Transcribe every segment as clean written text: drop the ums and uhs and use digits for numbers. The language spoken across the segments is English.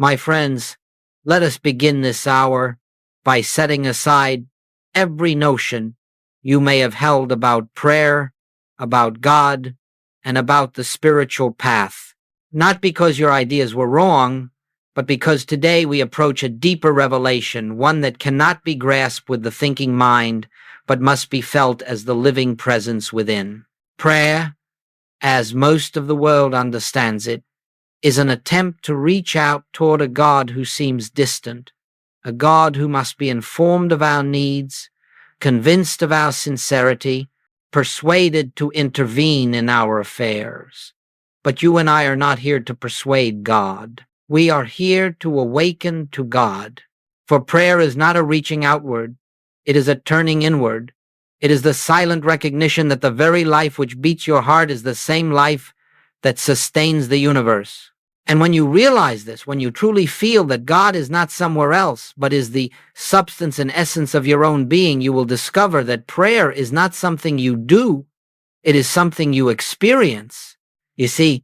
My friends, let us begin this hour by setting aside every notion you may have held about prayer, about God, and about the spiritual path. Not because your ideas were wrong, but because today we approach a deeper revelation, one that cannot be grasped with the thinking mind, but must be felt as the living presence within. Prayer, as most of the world understands it, is an attempt to reach out toward a God who seems distant, a God who must be informed of our needs, convinced of our sincerity, persuaded to intervene in our affairs. But you and I are not here to persuade God. We are here to awaken to God. For prayer is not a reaching outward, it is a turning inward. It is the silent recognition that the very life which beats your heart is the same life that sustains the universe. And when you realize this, when you truly feel that God is not somewhere else, but is the substance and essence of your own being, you will discover that prayer is not something you do, it is something you experience. You see,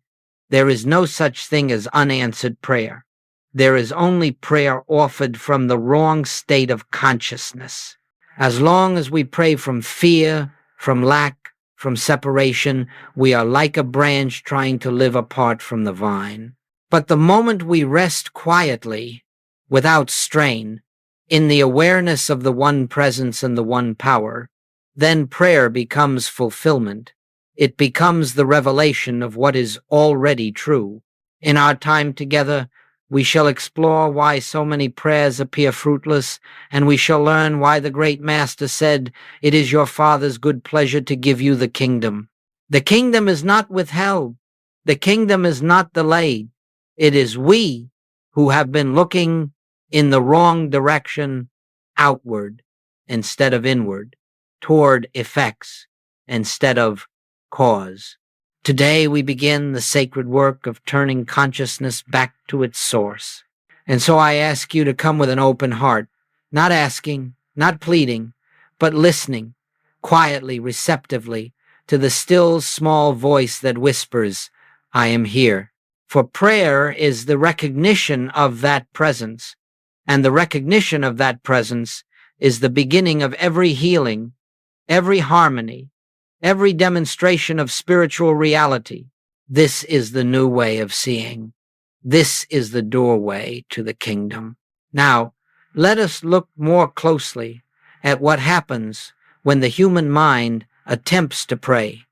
there is no such thing as unanswered prayer. There is only prayer offered from the wrong state of consciousness. As long as we pray from fear, from lack, from separation, we are like a branch trying to live apart from the vine. But the moment we rest quietly, without strain, in the awareness of the one presence and the one power, then prayer becomes fulfillment. It becomes the revelation of what is already true. In our time together, we shall explore why so many prayers appear fruitless, and we shall learn why the great Master said, "It is your Father's good pleasure to give you the kingdom." The kingdom is not withheld. The kingdom is not delayed. It is we who have been looking in the wrong direction, outward instead of inward, toward effects instead of cause. Today we begin the sacred work of turning consciousness back to its source. And so I ask you to come with an open heart, not asking, not pleading, but listening, quietly, receptively, to the still small voice that whispers, "I am here." For prayer is the recognition of that presence, and the recognition of that presence is the beginning of every healing, every harmony, every demonstration of spiritual reality. This is the new way of seeing. This is the doorway to the kingdom. Now, let us look more closely at what happens when the human mind attempts to pray.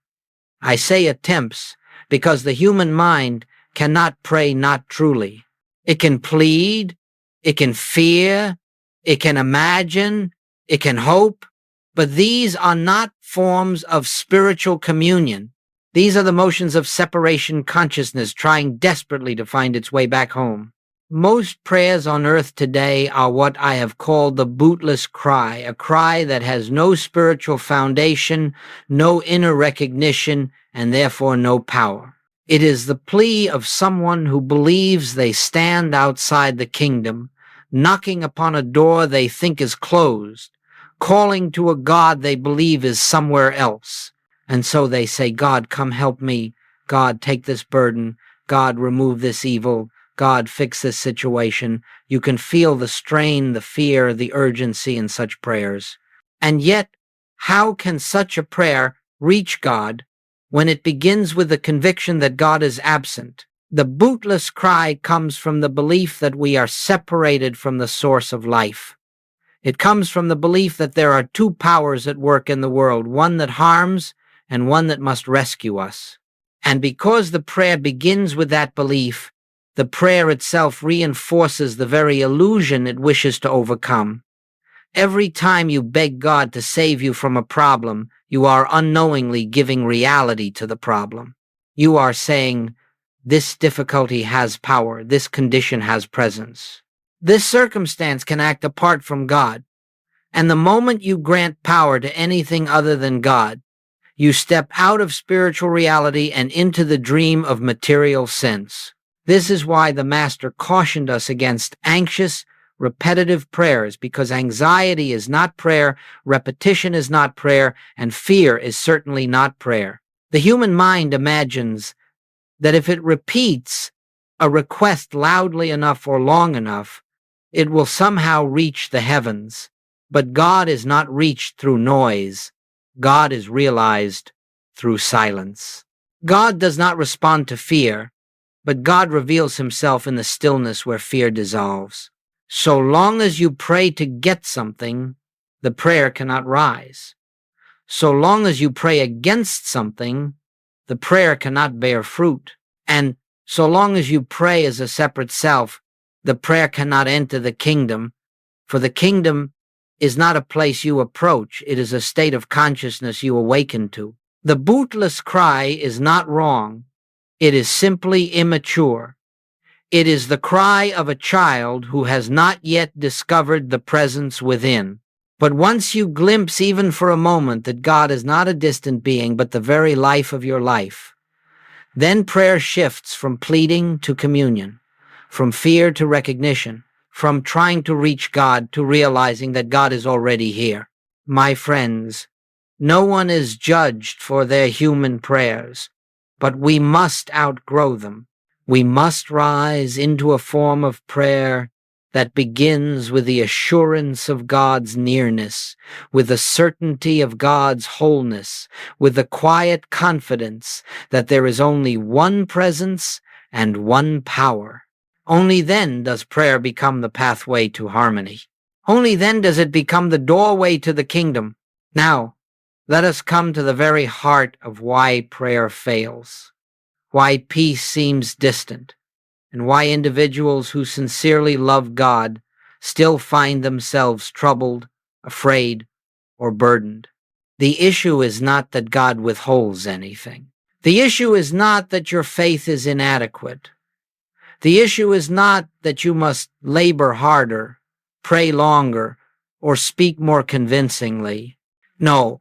I say attempts because the human mind cannot pray not truly. It can plead, it can fear, it can imagine, it can hope, but these are not forms of spiritual communion. These are the motions of separation consciousness trying desperately to find its way back home. Most prayers on earth today are what I have called the bootless cry, a cry that has no spiritual foundation, no inner recognition, and therefore no power. It is the plea of someone who believes they stand outside the kingdom, knocking upon a door they think is closed, calling to a God they believe is somewhere else. And so they say, "God, come help me. God, take this burden. God, remove this evil. God, fix this situation." You can feel the strain, the fear, the urgency in such prayers. And yet, how can such a prayer reach God when it begins with the conviction that God is absent? The bootless cry comes from the belief that we are separated from the source of life. It comes from the belief that there are two powers at work in the world, one that harms and one that must rescue us. And because the prayer begins with that belief, the prayer itself reinforces the very illusion it wishes to overcome. Every time you beg God to save you from a problem, you are unknowingly giving reality to the problem. You are saying, "This difficulty has power, this condition has presence. This circumstance can act apart from God." And the moment you grant power to anything other than God, you step out of spiritual reality and into the dream of material sense. This is why the Master cautioned us against anxious, repetitive prayers, because anxiety is not prayer, repetition is not prayer, and fear is certainly not prayer. The human mind imagines that if it repeats a request loudly enough or long enough, it will somehow reach the heavens. But God is not reached through noise. God is realized through silence. God does not respond to fear, but God reveals himself in the stillness where fear dissolves. So long as you pray to get something, the prayer cannot rise. So long as you pray against something, the prayer cannot bear fruit. And so long as you pray as a separate self, the prayer cannot enter the kingdom, for the kingdom is not a place you approach, it is a state of consciousness you awaken to. The bootless cry is not wrong, it is simply immature. It is the cry of a child who has not yet discovered the presence within. But once you glimpse even for a moment that God is not a distant being but the very life of your life, then prayer shifts from pleading to communion, from fear to recognition, from trying to reach God to realizing that God is already here. My friends, no one is judged for their human prayers, but we must outgrow them. We must rise into a form of prayer that begins with the assurance of God's nearness, with the certainty of God's wholeness, with the quiet confidence that there is only one presence and one power. Only then does prayer become the pathway to harmony. Only then does it become the doorway to the kingdom. Now, let us come to the very heart of why prayer fails, why peace seems distant, and why individuals who sincerely love God still find themselves troubled, afraid, or burdened. The issue is not that God withholds anything. The issue is not that your faith is inadequate. The issue is not that you must labor harder, pray longer, or speak more convincingly. No.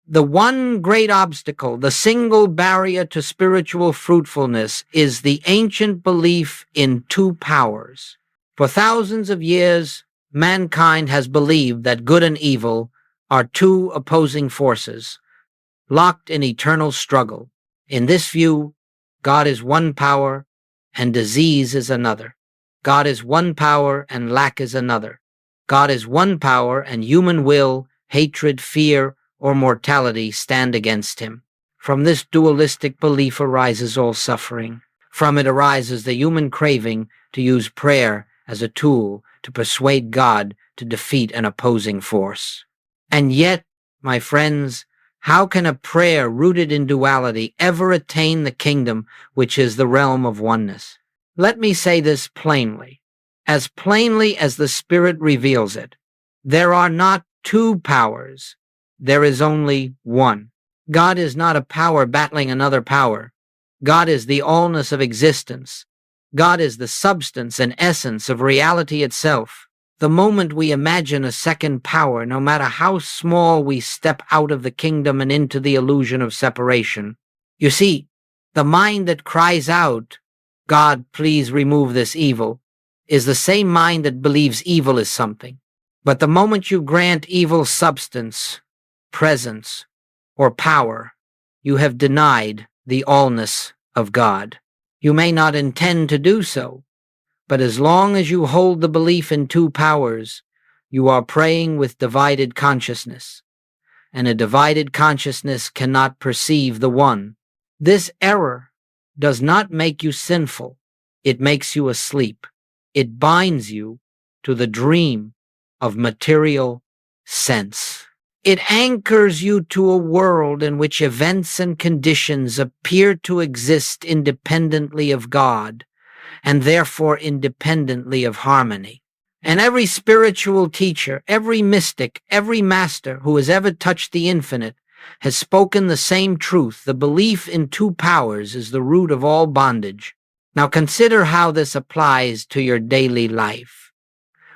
The one great obstacle, the single barrier to spiritual fruitfulness, is the ancient belief in two powers. For thousands of years, mankind has believed that good and evil are two opposing forces, locked in eternal struggle. In this view, God is one power and disease is another. God is one power and lack is another. God is one power and human will, hatred, fear, or mortality stand against him. From this dualistic belief arises all suffering. From it arises the human craving to use prayer as a tool to persuade God to defeat an opposing force. And yet, my friends, how can a prayer rooted in duality ever attain the kingdom which is the realm of oneness? Let me say this plainly as the Spirit reveals it. There are not two powers. There is only one. God is not a power battling another power. God is the allness of existence. God is the substance and essence of reality itself. The moment we imagine a second power, no matter how small, we step out of the kingdom and into the illusion of separation. You see, the mind that cries out, "God, please remove this evil," is the same mind that believes evil is something. But the moment you grant evil substance, presence, or power, you have denied the allness of God. You may not intend to do so, but as long as you hold the belief in two powers, you are praying with divided consciousness, and a divided consciousness cannot perceive the one. This error does not make you sinful. It makes you asleep. It binds you to the dream of material sense. It anchors you to a world in which events and conditions appear to exist independently of God, and therefore independently of harmony. And every spiritual teacher, every mystic, every master who has ever touched the infinite has spoken the same truth. The belief in two powers is the root of all bondage. Now consider how this applies to your daily life.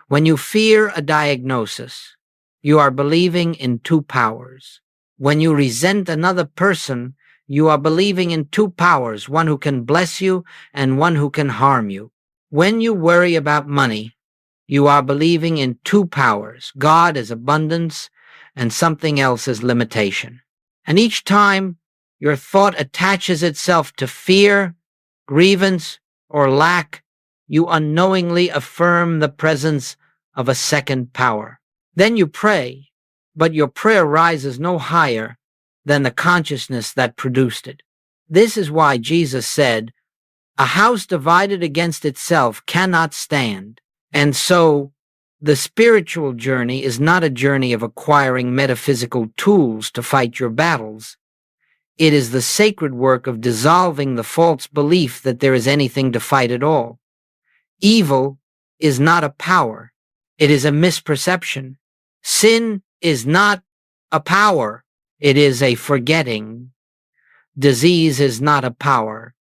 When you fear a diagnosis, you are believing in two powers. When you resent another person, you are believing in two powers, one who can bless you and one who can harm you. When you worry about money, you are believing in two powers. God is abundance and something else is limitation. And each time your thought attaches itself to fear, grievance, or lack, you unknowingly affirm the presence of a second power. Then you pray, but your prayer rises no higher than the consciousness that produced it. This is why Jesus said, "A house divided against itself cannot stand." And so, the spiritual journey is not a journey of acquiring metaphysical tools to fight your battles. It is the sacred work of dissolving the false belief that there is anything to fight at all. Evil is not a power. It is a misperception. Sin is not a power. It is a forgetting. Disease is not a power.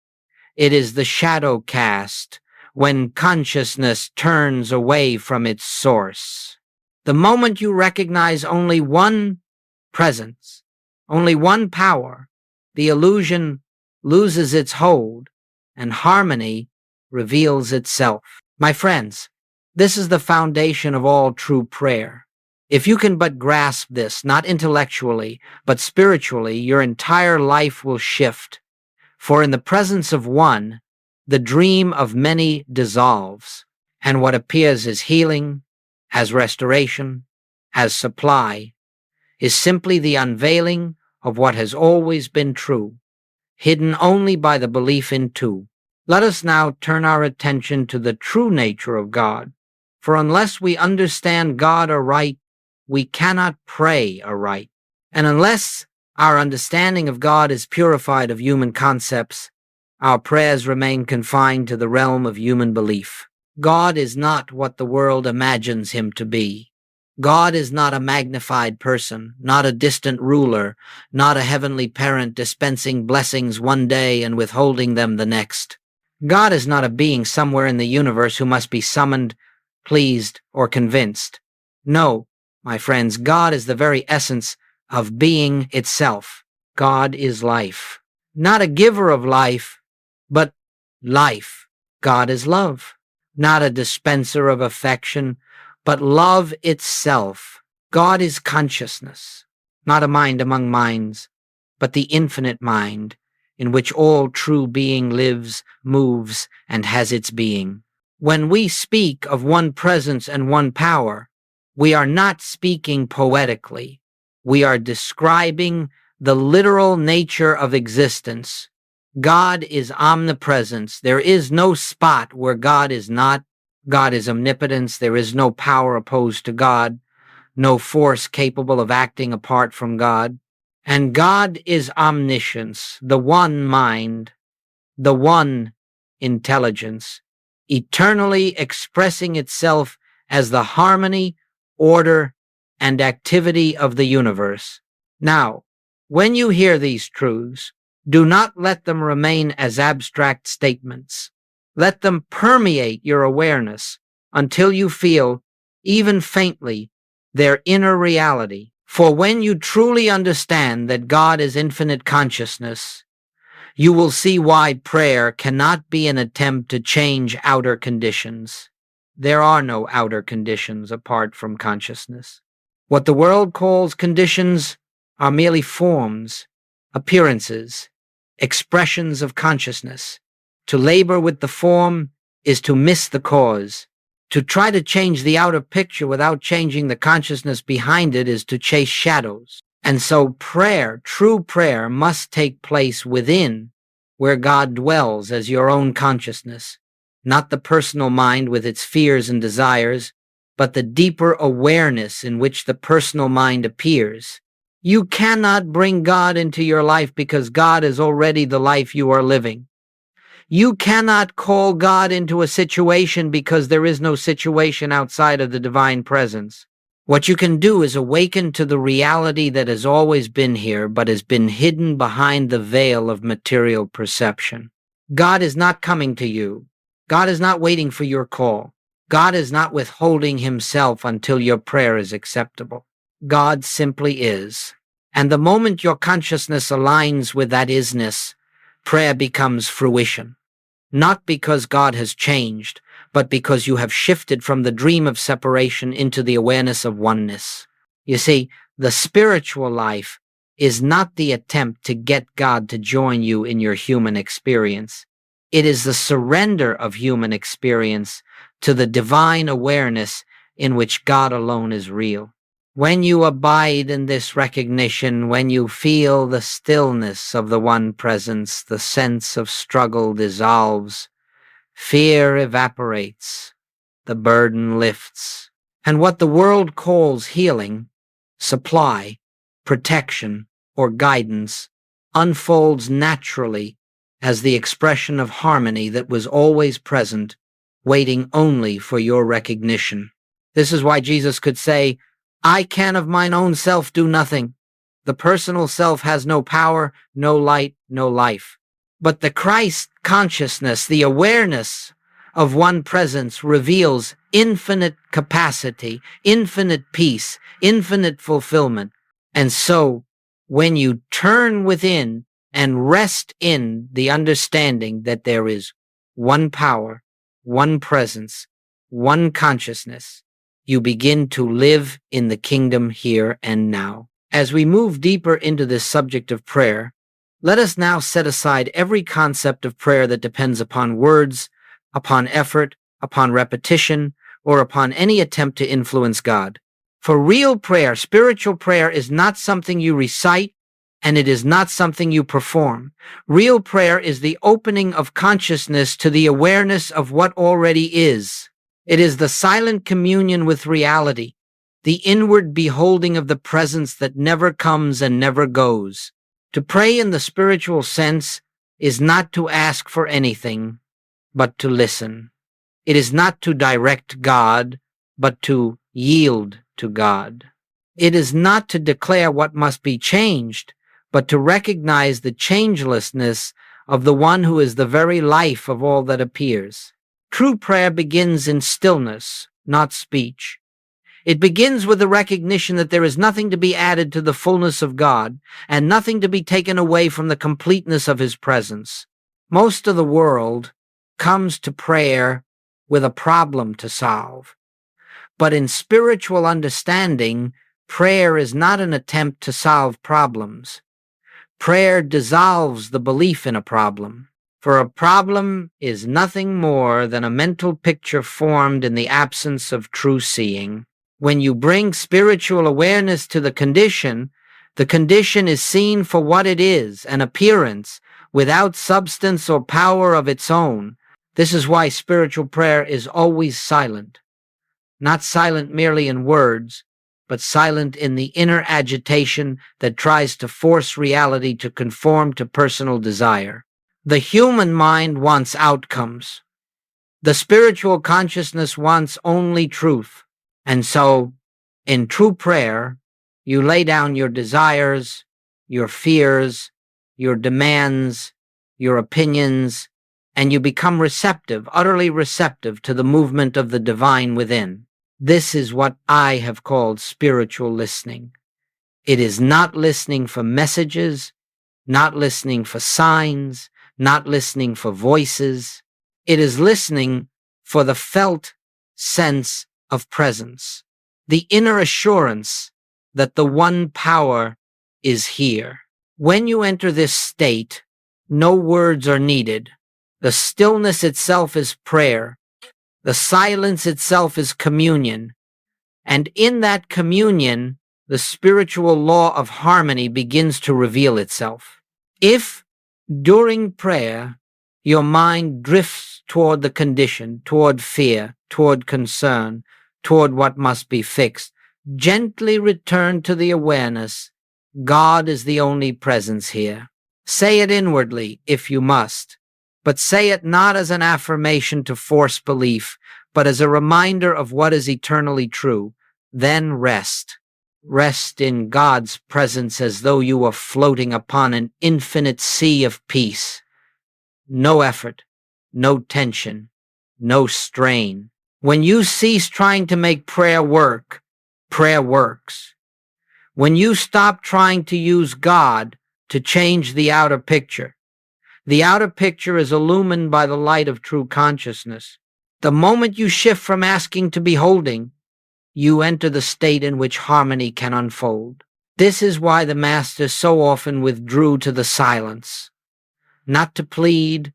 It is the shadow cast when consciousness turns away from its source. The moment you recognize only one presence, only one power, the illusion loses its hold and harmony reveals itself. My friends, this is the foundation of all true prayer. If you can but grasp this, not intellectually, but spiritually, your entire life will shift. For in the presence of one, the dream of many dissolves, and what appears as healing, as restoration, as supply, is simply the unveiling of what has always been true, hidden only by the belief in two. Let us now turn our attention to the true nature of God, for unless we understand God aright, we cannot pray aright. And unless our understanding of God is purified of human concepts, our prayers remain confined to the realm of human belief. God is not what the world imagines him to be. God is not a magnified person, not a distant ruler, not a heavenly parent dispensing blessings one day and withholding them the next. God is not a being somewhere in the universe who must be summoned, pleased, or convinced. No, my friends, God is the very essence of being itself. God is life. Not a giver of life, but life. God is love. Not a dispenser of affection, but love itself. God is consciousness, not a mind among minds, but the infinite mind, in which all true being lives, moves, and has its being. When we speak of one presence and one power, we are not speaking poetically. We are describing the literal nature of existence. God is omnipresence. There is no spot where God is not. God is omnipotence. There is no power opposed to God, no force capable of acting apart from God. And God is omniscience, the one mind, the one intelligence, eternally expressing itself as the harmony, order, and activity of the universe. Now, when you hear these truths, do not let them remain as abstract statements. Let them permeate your awareness until you feel, even faintly, their inner reality. For when you truly understand that God is infinite consciousness, you will see why prayer cannot be an attempt to change outer conditions. There are no outer conditions apart from consciousness. What the world calls conditions are merely forms, appearances, expressions of consciousness. To labor with the form is to miss the cause. To try to change the outer picture without changing the consciousness behind it is to chase shadows. And so prayer, true prayer, must take place within, where God dwells as your own consciousness, not the personal mind with its fears and desires, but the deeper awareness in which the personal mind appears. You cannot bring God into your life because God is already the life you are living. You cannot call God into a situation because there is no situation outside of the divine presence. What you can do is awaken to the reality that has always been here but has been hidden behind the veil of material perception. God is not coming to you. God is not waiting for your call. God is not withholding himself until your prayer is acceptable. God simply is. And the moment your consciousness aligns with that isness, prayer becomes fruition. Not because God has changed, but because you have shifted from the dream of separation into the awareness of oneness. You see, the spiritual life is not the attempt to get God to join you in your human experience. It is the surrender of human experience to the divine awareness in which God alone is real. When you abide in this recognition, when you feel the stillness of the one presence, the sense of struggle dissolves, fear evaporates, the burden lifts, and what the world calls healing, supply, protection, or guidance unfolds naturally as the expression of harmony that was always present, waiting only for your recognition. This is why Jesus could say, "I can of mine own self do nothing." The personal self has no power, no light, no life. But the Christ consciousness, the awareness of one presence, reveals infinite capacity, infinite peace, infinite fulfillment. And so, when you turn within and rest in the understanding that there is one power, one presence, one consciousness, you begin to live in the kingdom here and now. As we move deeper into this subject of prayer, let us now set aside every concept of prayer that depends upon words, upon effort, upon repetition, or upon any attempt to influence God. For real prayer, spiritual prayer, is not something you recite, and it is not something you perform. Real prayer is the opening of consciousness to the awareness of what already is. It is the silent communion with reality, the inward beholding of the presence that never comes and never goes. To pray in the spiritual sense is not to ask for anything, but to listen. It is not to direct God, but to yield to God. It is not to declare what must be changed, but to recognize the changelessness of the one who is the very life of all that appears. True prayer begins in stillness, not speech. It begins with the recognition that there is nothing to be added to the fullness of God and nothing to be taken away from the completeness of His presence. Most of the world comes to prayer with a problem to solve. But in spiritual understanding, prayer is not an attempt to solve problems. Prayer dissolves the belief in a problem. For a problem is nothing more than a mental picture formed in the absence of true seeing. When you bring spiritual awareness to the condition is seen for what it is, an appearance, without substance or power of its own. This is why spiritual prayer is always silent. Not silent merely in words, but silent in the inner agitation that tries to force reality to conform to personal desire. The human mind wants outcomes. The spiritual consciousness wants only truth. And so, in true prayer, you lay down your desires, your fears, your demands, your opinions, and you become receptive, utterly receptive to the movement of the divine within. This is what I have called spiritual listening. It is not listening for messages, not listening for signs, not listening for voices. It is listening for the felt sense of presence, the inner assurance that the one power is here. When you enter this state, no words are needed. The stillness itself is prayer. The silence itself is communion. And in that communion, the spiritual law of harmony begins to reveal itself. If, during prayer, your mind drifts toward the condition, toward fear, toward concern, toward what must be fixed, gently return to the awareness, God is the only presence here. Say it inwardly if you must, but say it not as an affirmation to force belief, but as a reminder of what is eternally true. Then rest. Rest in God's presence as though you were floating upon an infinite sea of peace. No effort, no tension, no strain. When you cease trying to make prayer work, prayer works. When you stop trying to use God to change the outer picture is illumined by the light of true consciousness. The moment you shift from asking to beholding, you enter the state in which harmony can unfold. This is why the Master so often withdrew to the silence, not to plead,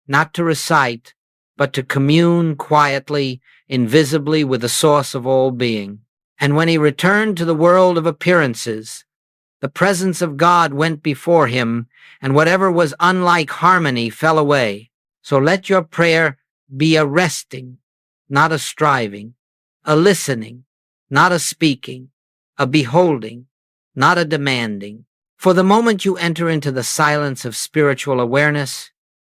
not to recite, but to commune quietly, invisibly with the source of all being. And when he returned to the world of appearances, the presence of God went before him, and whatever was unlike harmony fell away. So let your prayer be a resting, not a striving, a listening, not a speaking, a beholding, not a demanding. For the moment you enter into the silence of spiritual awareness,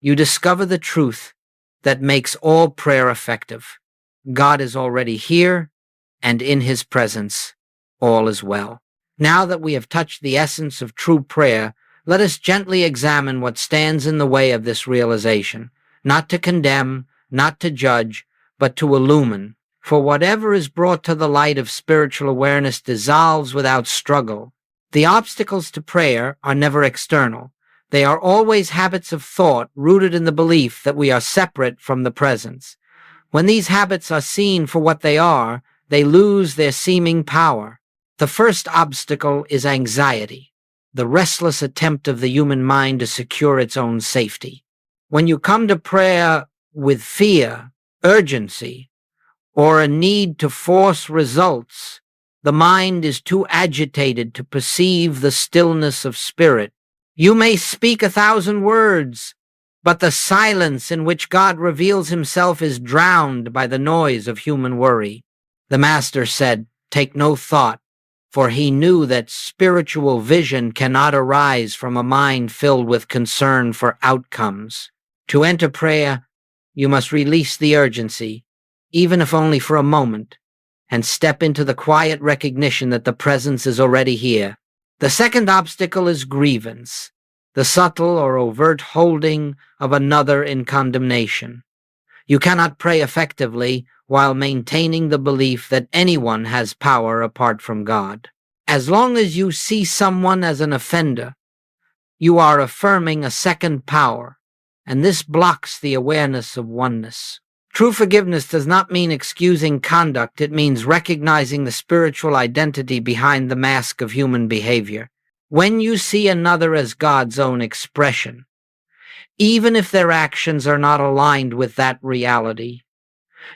you discover the truth that makes all prayer effective. God is already here, and in his presence, all is well. Now that we have touched the essence of true prayer, let us gently examine what stands in the way of this realization, not to condemn, not to judge, but to illumine. For whatever is brought to the light of spiritual awareness dissolves without struggle. The obstacles to prayer are never external. They are always habits of thought rooted in the belief that we are separate from the presence. When these habits are seen for what they are, they lose their seeming power. The first obstacle is anxiety, the restless attempt of the human mind to secure its own safety. When you come to prayer with fear, urgency, or a need to force results, the mind is too agitated to perceive the stillness of spirit. You may speak 1,000 words, but the silence in which God reveals himself is drowned by the noise of human worry. The Master said, "Take no thought," for he knew that spiritual vision cannot arise from a mind filled with concern for outcomes. To enter prayer, you must release the urgency, even if only for a moment, and step into the quiet recognition that the presence is already here. The second obstacle is grievance, the subtle or overt holding of another in condemnation. You cannot pray effectively while maintaining the belief that anyone has power apart from God. As long as you see someone as an offender, you are affirming a second power, and this blocks the awareness of oneness. True forgiveness does not mean excusing conduct. It means recognizing the spiritual identity behind the mask of human behavior. When you see another as God's own expression, even if their actions are not aligned with that reality,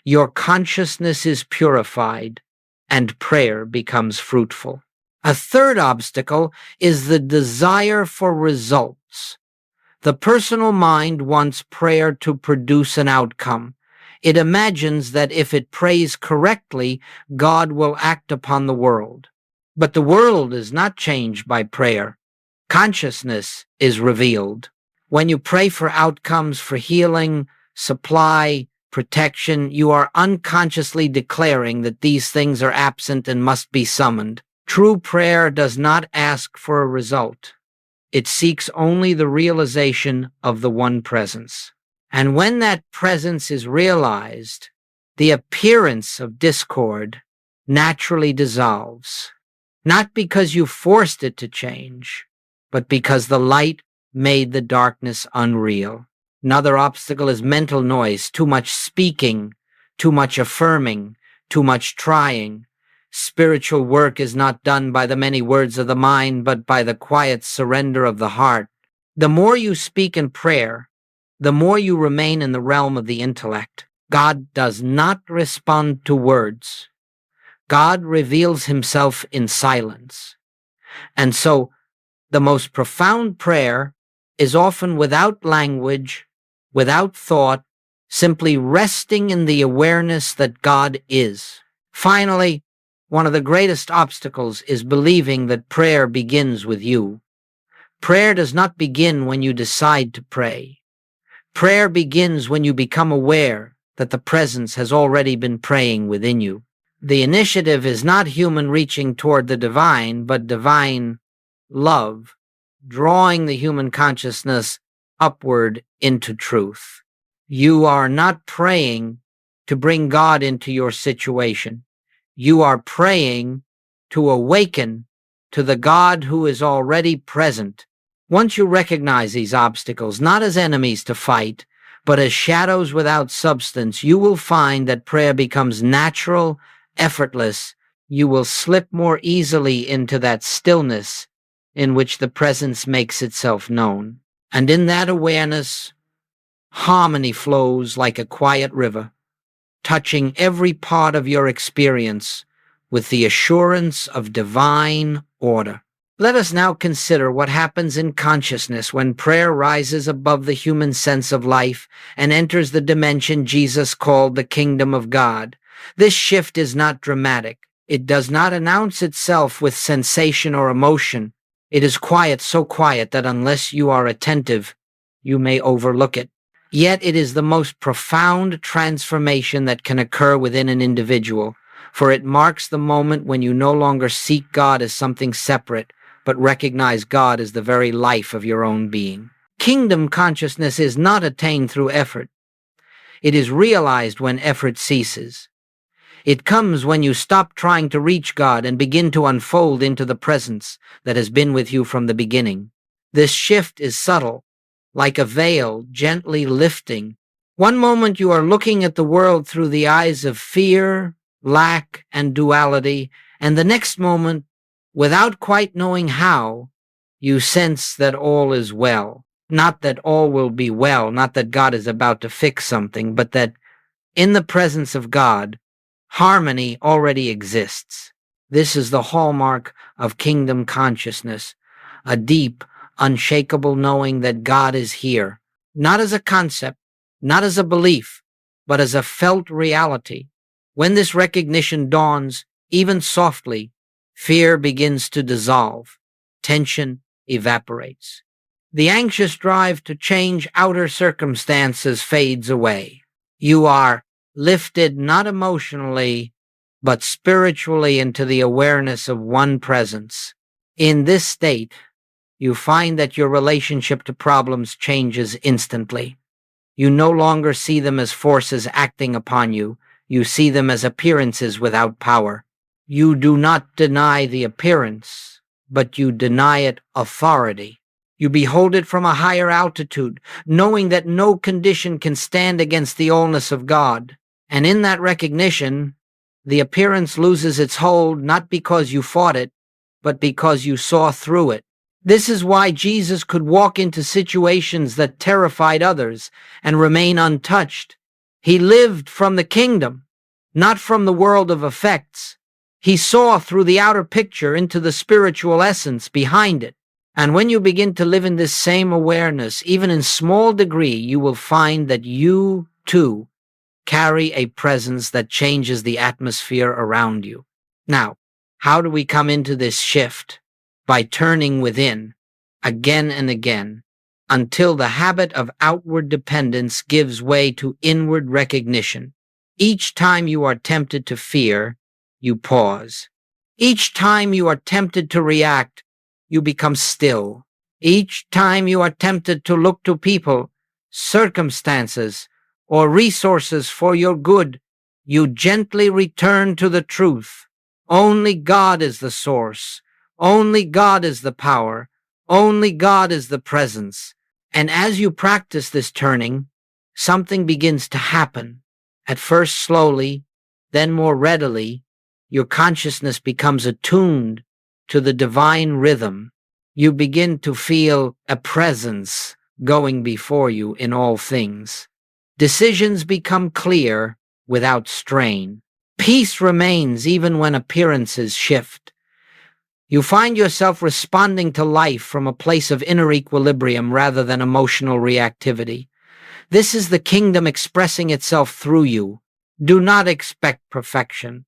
your consciousness is purified and prayer becomes fruitful. A third obstacle is the desire for results. The personal mind wants prayer to produce an outcome. It imagines that if it prays correctly, God will act upon the world. But the world is not changed by prayer. Consciousness is revealed. When you pray for outcomes, for healing, supply, protection, you are unconsciously declaring that these things are absent and must be summoned. True prayer does not ask for a result. It seeks only the realization of the one presence. And when that presence is realized, the appearance of discord naturally dissolves. Not because you forced it to change, but because the light made the darkness unreal. Another obstacle is mental noise, too much speaking, too much affirming, too much trying. Spiritual work is not done by the many words of the mind, but by the quiet surrender of the heart. The more you speak in prayer, the more you remain in the realm of the intellect. God does not respond to words. God reveals himself in silence. And so, the most profound prayer is often without language, without thought, simply resting in the awareness that God is. Finally, one of the greatest obstacles is believing that prayer begins with you. Prayer does not begin when you decide to pray. Prayer begins when you become aware that the presence has already been praying within you. The initiative is not human reaching toward the divine, but divine love, drawing the human consciousness upward into truth. You are not praying to bring God into your situation. You are praying to awaken to the God who is already present. Once you recognize these obstacles, not as enemies to fight, but as shadows without substance, you will find that prayer becomes natural, effortless. You will slip more easily into that stillness in which the presence makes itself known. And in that awareness, Harmony flows like a quiet river, touching every part of your experience with the assurance of divine order. Let us now consider what happens in consciousness when prayer rises above the human sense of life and enters the dimension Jesus called the kingdom of God. This shift is not dramatic. It does not announce itself with sensation or emotion. It is quiet, so quiet that unless you are attentive, you may overlook it. Yet it is the most profound transformation that can occur within an individual, for it marks the moment when you no longer seek God as something separate, but recognize God as the very life of your own being. Kingdom consciousness is not attained through effort. It is realized when effort ceases. It comes when you stop trying to reach God and begin to unfold into the presence that has been with you from the beginning. This shift is subtle, like a veil gently lifting. One moment you are looking at the world through the eyes of fear, lack, and duality, and the next moment, without quite knowing how, you sense that all is well. Not that all will be well, not that God is about to fix something, but that in the presence of God, harmony already exists. This is the hallmark of kingdom consciousness, a deep, unshakable knowing that God is here, not as a concept, not as a belief, but as a felt reality. When this recognition dawns, even softly, fear begins to dissolve. Tension evaporates. The anxious drive to change outer circumstances fades away. You are lifted not emotionally, but spiritually into the awareness of one presence. In this state, you find that your relationship to problems changes instantly. You no longer see them as forces acting upon you. You see them as appearances without power. You do not deny the appearance, but you deny it authority. You behold it from a higher altitude, knowing that no condition can stand against the allness of God. And in that recognition, the appearance loses its hold not because you fought it, but because you saw through it. This is why Jesus could walk into situations that terrified others and remain untouched. He lived from the kingdom, not from the world of effects. He saw through the outer picture into the spiritual essence behind it. And when you begin to live in this same awareness, even in small degree, you will find that you, too, carry a presence that changes the atmosphere around you. Now, how do we come into this shift? By turning within, again and again, until the habit of outward dependence gives way to inward recognition. Each time you are tempted to fear, you pause. Each time you are tempted to react, you become still. Each time you are tempted to look to people, circumstances, or resources for your good, you gently return to the truth. Only God is the source. Only God is the power. Only God is the presence. And as you practice this turning, something begins to happen. At first slowly, then more readily, your consciousness becomes attuned to the divine rhythm. You begin to feel a presence going before you in all things. Decisions become clear without strain. Peace remains even when appearances shift. You find yourself responding to life from a place of inner equilibrium rather than emotional reactivity. This is the kingdom expressing itself through you. Do not expect perfection.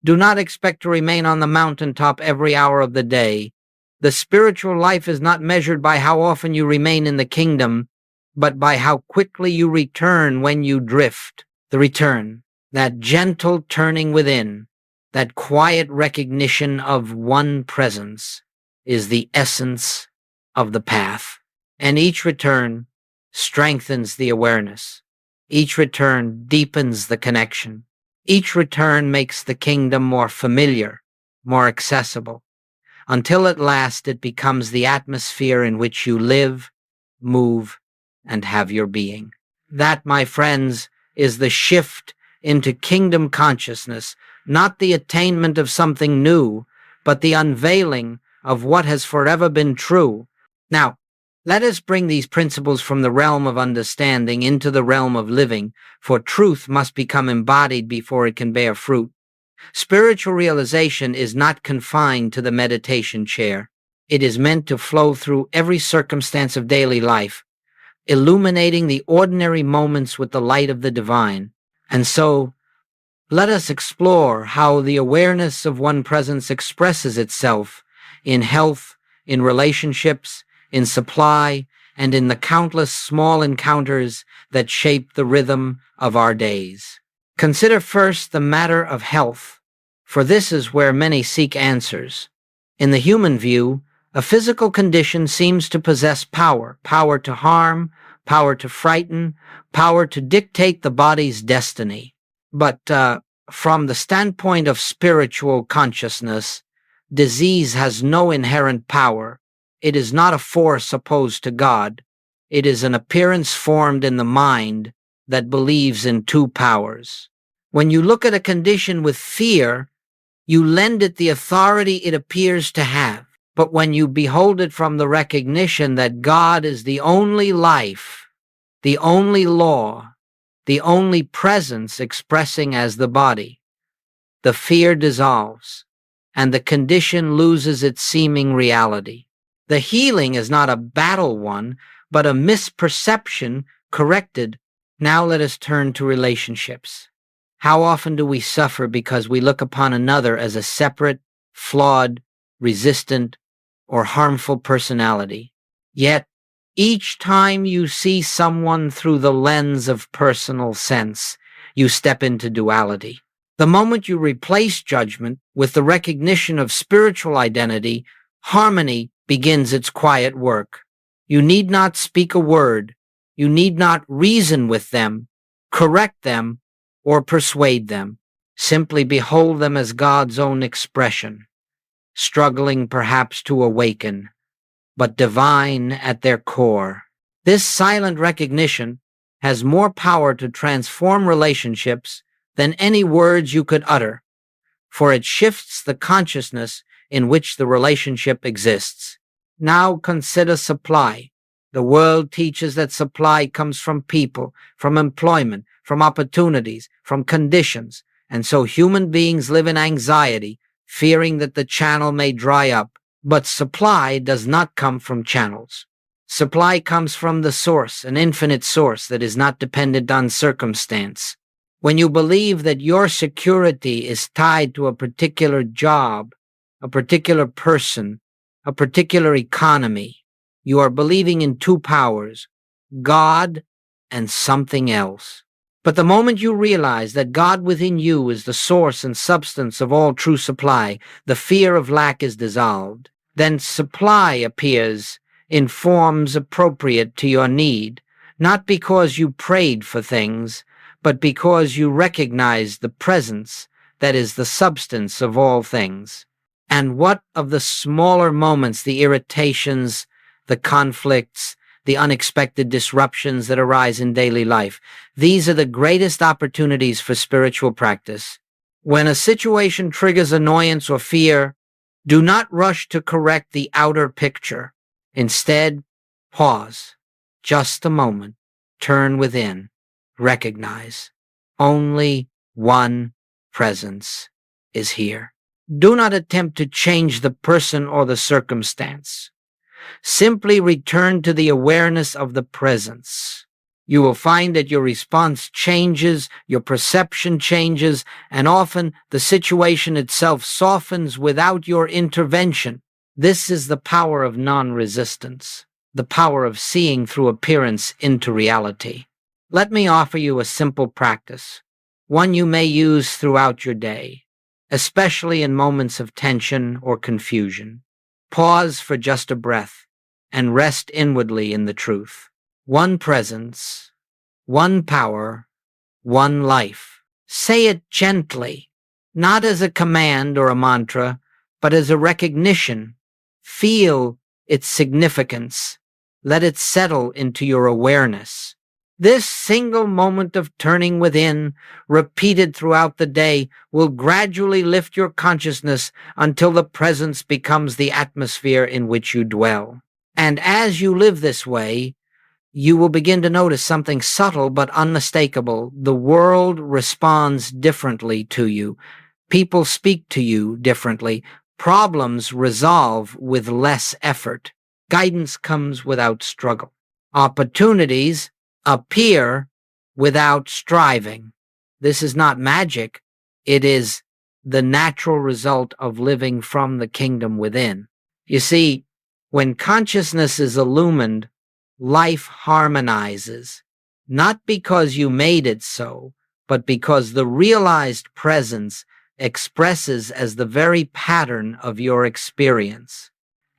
Do not expect to remain on the mountaintop every hour of the day. The spiritual life is not measured by how often you remain in the kingdom, but by how quickly you return when you drift. The return, that gentle turning within, that quiet recognition of one presence, is the essence of the path. And each return strengthens the awareness. Each return deepens the connection. Each return makes the kingdom more familiar, more accessible, until at last it becomes the atmosphere in which you live, move, and have your being. That, my friends, is the shift into kingdom consciousness, not the attainment of something new, but the unveiling of what has forever been true. Now, Let us bring these principles from the realm of understanding into the realm of living, for truth must become embodied before it can bear fruit. Spiritual realization is not confined to the meditation chair. It is meant to flow through every circumstance of daily life, illuminating the ordinary moments with the light of the divine. And so, let us explore how the awareness of one presence expresses itself in health, in relationships, in supply, and in the countless small encounters that shape the rhythm of our days. Consider first the matter of health, for this is where many seek answers. In the human view, a physical condition seems to possess power to harm, power to frighten, power to dictate the body's destiny. But from the standpoint of spiritual consciousness, disease has no inherent power. It is not a force opposed to God. It is an appearance formed in the mind that believes in two powers. When you look at a condition with fear, you lend it the authority it appears to have. But when you behold it from the recognition that God is the only life, the only law, the only presence expressing as the body, the fear dissolves, and the condition loses its seeming reality. The healing is not a battle won, but a misperception corrected. Now let us turn to relationships. How often do we suffer because we look upon another as a separate, flawed, resistant, or harmful personality? Yet, each time you see someone through the lens of personal sense, you step into duality. The moment you replace judgment with the recognition of spiritual identity, harmony begins its quiet work. You need not speak a word. You need not reason with them, correct them, or persuade them. Simply behold them as God's own expression, struggling perhaps to awaken, but divine at their core. This silent recognition has more power to transform relationships than any words you could utter, for it shifts the consciousness in which the relationship exists. Now consider supply. The world teaches that supply comes from people, from employment, from opportunities, from conditions, and so human beings live in anxiety, fearing that the channel may dry up. But supply does not come from channels. Supply comes from the source, an infinite source that is not dependent on circumstance. When you believe that your security is tied to a particular job, a particular person, a particular economy, you are believing in two powers, God and something else. But the moment you realize that God within you is the source and substance of all true supply, the fear of lack is dissolved. Then supply appears in forms appropriate to your need, not because you prayed for things, but because you recognize the presence that is the substance of all things. And what of the smaller moments, the irritations, the conflicts, the unexpected disruptions that arise in daily life? These are the greatest opportunities for spiritual practice. When a situation triggers annoyance or fear, do not rush to correct the outer picture. Instead, pause. Just a moment. Turn within. Recognize. Only one presence is here. Do not attempt to change the person or the circumstance. Simply return to the awareness of the presence. You will find that your response changes, your perception changes, and often the situation itself softens without your intervention. This is the power of non-resistance, the power of seeing through appearance into reality. Let me offer you a simple practice, one you may use throughout your day, especially in moments of tension or confusion. Pause for just a breath and rest inwardly in the truth. One presence, one power, one life. Say it gently, not as a command or a mantra, but as a recognition. Feel its significance. Let it settle into your awareness. This single moment of turning within, repeated throughout the day, will gradually lift your consciousness until the presence becomes the atmosphere in which you dwell. And as you live this way, you will begin to notice something subtle but unmistakable. The world responds differently to you. People speak to you differently. Problems resolve with less effort. Guidance comes without struggle. Opportunities appear without striving. This is not magic. It is the natural result of living from the kingdom within. You see, when consciousness is illumined, life harmonizes, not because you made it so, but because the realized presence expresses as the very pattern of your experience.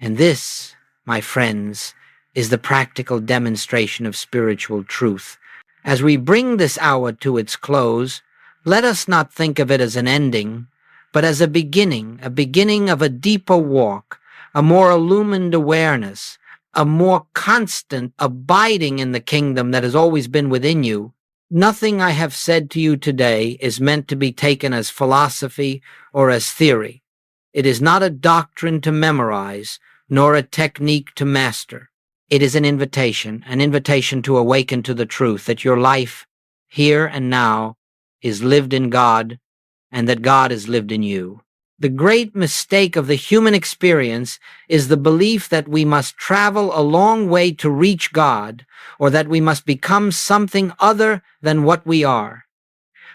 And this, my friends, is the practical demonstration of spiritual truth. As we bring this hour to its close, let us not think of it as an ending, but as a beginning of a deeper walk, a more illumined awareness, a more constant abiding in the kingdom that has always been within you. Nothing I have said to you today is meant to be taken as philosophy or as theory. It is not a doctrine to memorize, nor a technique to master. It is an invitation to awaken to the truth that your life, here and now, is lived in God, and that God is lived in you. The great mistake of the human experience is the belief that we must travel a long way to reach God, or that we must become something other than what we are.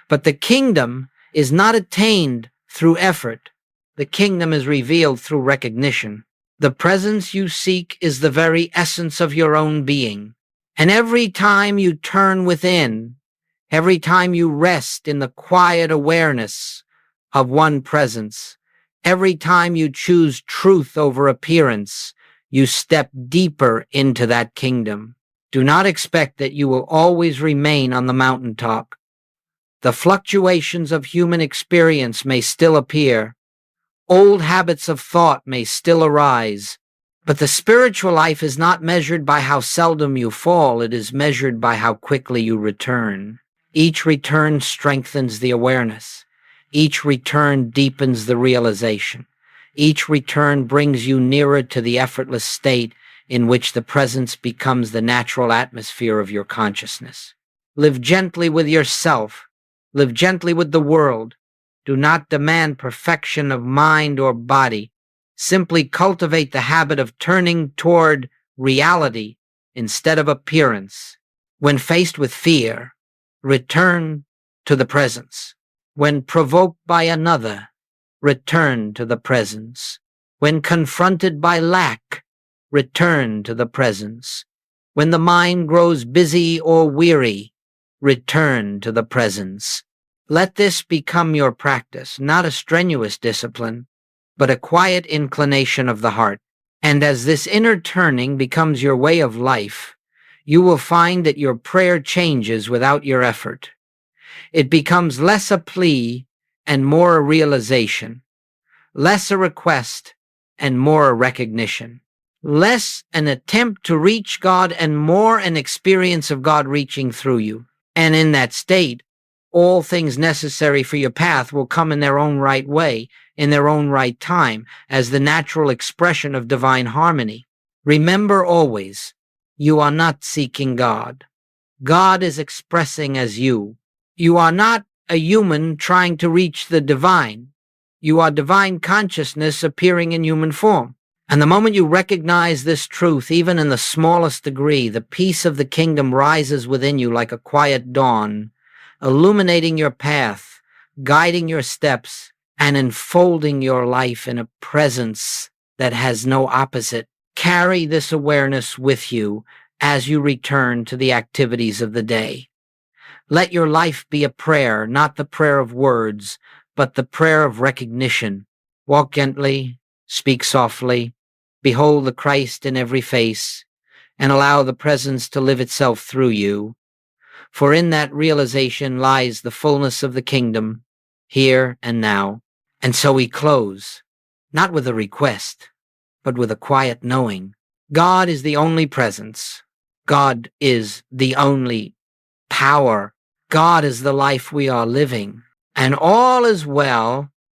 But the kingdom is not attained through effort. The kingdom is revealed through recognition. The presence you seek is the very essence of your own being. And every time you turn within, every time you rest in the quiet awareness of one presence, every time you choose truth over appearance, you step deeper into that kingdom. Do not expect that you will always remain on the mountaintop. The fluctuations of human experience may still appear. Old habits of thought may still arise. But the spiritual life is not measured by how seldom you fall. It is measured by how quickly you return. Each return strengthens the awareness. Each return deepens the realization. Each return brings you nearer to the effortless state in which the presence becomes the natural atmosphere of your consciousness. Live gently with yourself. Live gently with the world. Do not demand perfection of mind or body. Simply cultivate the habit of turning toward reality instead of appearance. When faced with fear, return to the presence. When provoked by another, return to the presence. When confronted by lack, return to the presence. When the mind grows busy or weary, return to the presence. Let this become your practice, not a strenuous discipline, but a quiet inclination of the heart. And as this inner turning becomes your way of life, you will find that your prayer changes without your effort. It becomes less a plea and more a realization, less a request and more a recognition, less an attempt to reach God and more an experience of God reaching through you. And in that state, all things necessary for your path will come in their own right way, in their own right time, as the natural expression of divine harmony. Remember always, you are not seeking God. God is expressing as you. You are not a human trying to reach the divine. You are divine consciousness appearing in human form. And the moment you recognize this truth, even in the smallest degree, the peace of the kingdom rises within you like a quiet dawn, illuminating your path, guiding your steps, and enfolding your life in a presence that has no opposite. Carry this awareness with you as you return to the activities of the day. Let your life be a prayer, not the prayer of words, but the prayer of recognition. Walk gently, speak softly, behold the Christ in every face, and allow the presence to live itself through you. For in that realization lies the fullness of the kingdom, here and now. And so we close, not with a request, but with a quiet knowing. God is the only presence. God is the only power. God is the life we are living. And all is well